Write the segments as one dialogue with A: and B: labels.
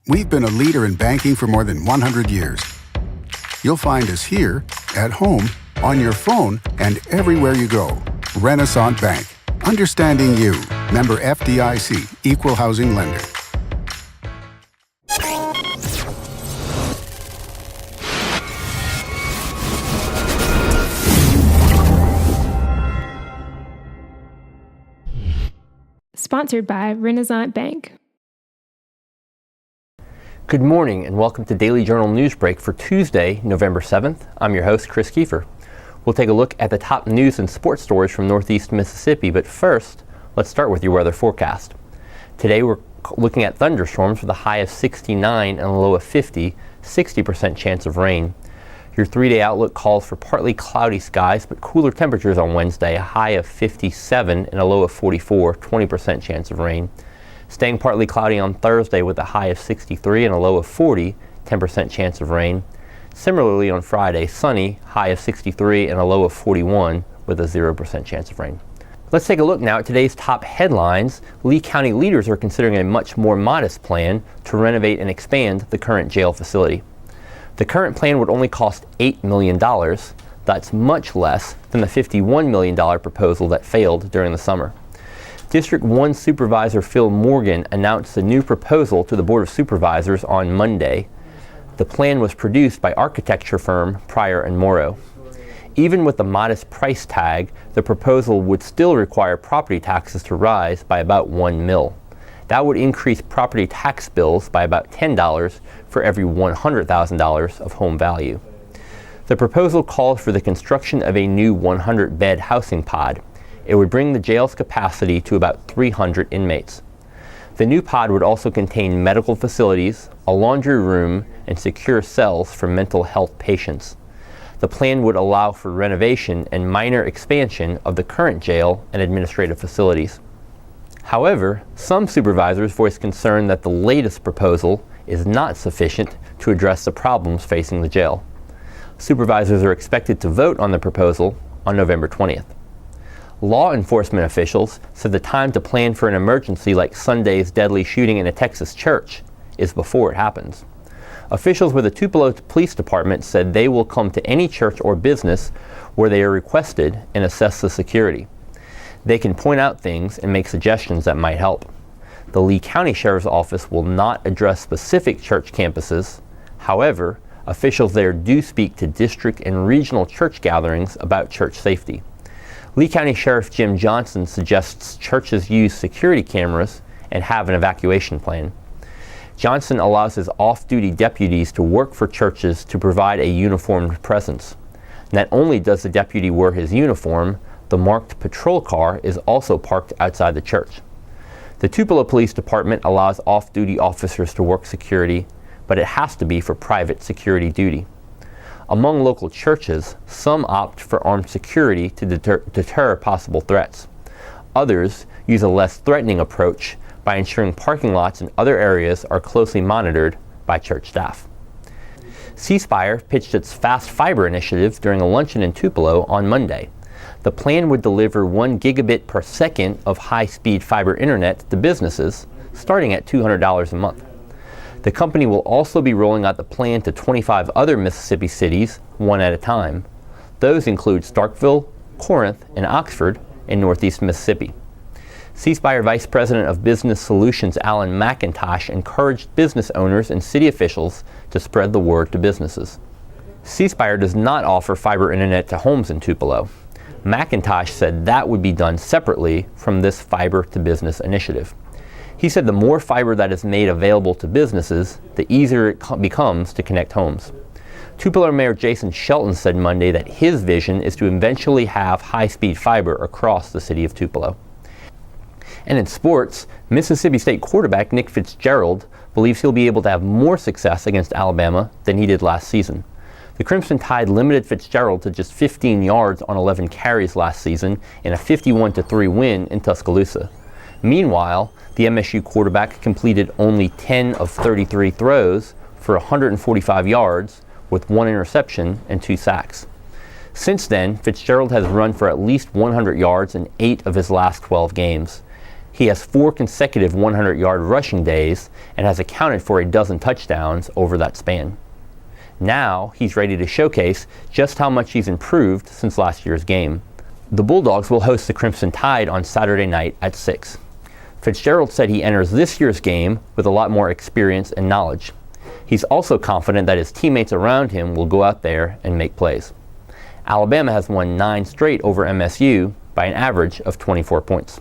A: We've been a leader in banking for more than 100 years. You'll find us here, at home, on your phone, and everywhere you go. Renaissance Bank. Understanding you. Member FDIC. Equal housing lender.
B: Sponsored by Renaissance Bank.
C: Good morning and welcome to Daily Journal Newsbreak for Tuesday, November 7th. I'm your host, Chris Kiefer. We'll take a look at the top news and sports stories from Northeast Mississippi, but first, let's start with your weather forecast. Today we're looking at thunderstorms with a high of 69 and a low of 50, 60% chance of rain. Your 3-day outlook calls for partly cloudy skies, but cooler temperatures on Wednesday, a high of 57 and a low of 44, 20% chance of rain. Staying partly cloudy on Thursday with a high of 63 and a low of 40, 10% chance of rain. Similarly on Friday, sunny, high of 63 and a low of 41 with a 0% chance of rain. Let's take a look now at today's top headlines. Lee County leaders are considering a much more modest plan to renovate and expand the current jail facility. The current plan would only cost $8 million. That's much less than the $51 million proposal that failed during the summer. District 1 Supervisor Phil Morgan announced a new proposal to the Board of Supervisors on Monday. The plan was produced by architecture firm Pryor & Morrow. Even with the modest price tag, the proposal would still require property taxes to rise by about $1 million. That would increase property tax bills by about $10 for every $100,000 of home value. The proposal calls for the construction of a new 100-bed housing pod. It would bring the jail's capacity to about 300 inmates. The new pod would also contain medical facilities, a laundry room, and secure cells for mental health patients. The plan would allow for renovation and minor expansion of the current jail and administrative facilities. However, some supervisors voiced concern that the latest proposal is not sufficient to address the problems facing the jail. Supervisors are expected to vote on the proposal on November 20th. Law enforcement officials said the time to plan for an emergency like Sunday's deadly shooting in a Texas church is before it happens. Officials with the Tupelo Police Department said they will come to any church or business where they are requested and assess the security. They can point out things and make suggestions that might help. The Lee County Sheriff's Office will not address specific church campuses. However, officials there do speak to district and regional church gatherings about church safety. Lee County Sheriff Jim Johnson suggests churches use security cameras and have an evacuation plan. Johnson allows his off-duty deputies to work for churches to provide a uniformed presence. Not only does the deputy wear his uniform, the marked patrol car is also parked outside the church. The Tupelo Police Department allows off-duty officers to work security, but it has to be for private security duty. Among local churches, some opt for armed security to deter possible threats. Others use a less threatening approach by ensuring parking lots and other areas are closely monitored by church staff. C Spire pitched its Fast Fiber initiative during a luncheon in Tupelo on Monday. The plan would deliver 1 gigabit per second of high-speed fiber internet to businesses, starting at $200 a month. The company will also be rolling out the plan to 25 other Mississippi cities, one at a time. Those include Starkville, Corinth, and Oxford in Northeast Mississippi. C Spire Vice President of Business Solutions Alan McIntosh encouraged business owners and city officials to spread the word to businesses. C Spire does not offer fiber internet to homes in Tupelo. McIntosh said that would be done separately from this fiber to business initiative. He said the more fiber that is made available to businesses, the easier it becomes to connect homes. Tupelo Mayor Jason Shelton said Monday that his vision is to eventually have high-speed fiber across the city of Tupelo. And in sports, Mississippi State quarterback Nick Fitzgerald believes he'll be able to have more success against Alabama than he did last season. The Crimson Tide limited Fitzgerald to just 15 yards on 11 carries last season in a 51-3 win in Tuscaloosa. Meanwhile, the MSU quarterback completed only 10 of 33 throws for 145 yards with 1 interception and 2 sacks. Since then, Fitzgerald has run for at least 100 yards in 8 of his last 12 games. He has 4 consecutive 100-yard rushing days and has accounted for a dozen touchdowns over that span. Now he's ready to showcase just how much he's improved since last year's game. The Bulldogs will host the Crimson Tide on Saturday night at 6. Fitzgerald said he enters this year's game with a lot more experience and knowledge. He's also confident that his teammates around him will go out there and make plays. Alabama has won 9 straight over MSU by an average of 24 points.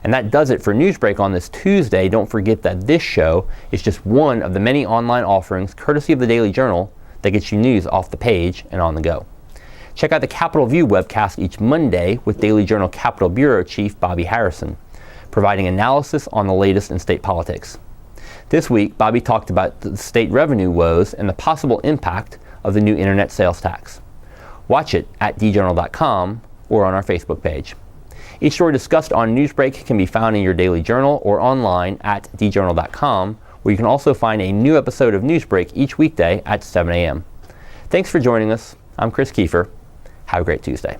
C: And that does it for Newsbreak on this Tuesday. Don't forget that this show is just one of the many online offerings courtesy of the Daily Journal that gets you news off the page and on the go. Check out the Capitol View webcast each Monday with Daily Journal Capitol Bureau Chief Bobby Harrison, providing analysis on the latest in state politics. This week, Bobby talked about the state revenue woes and the possible impact of the new internet sales tax. Watch it at djournal.com or on our Facebook page. Each story discussed on Newsbreak can be found in your Daily Journal or online at djournal.com, where you can also find a new episode of Newsbreak each weekday at 7 a.m. Thanks for joining us. I'm Chris Kiefer. Have a great Tuesday.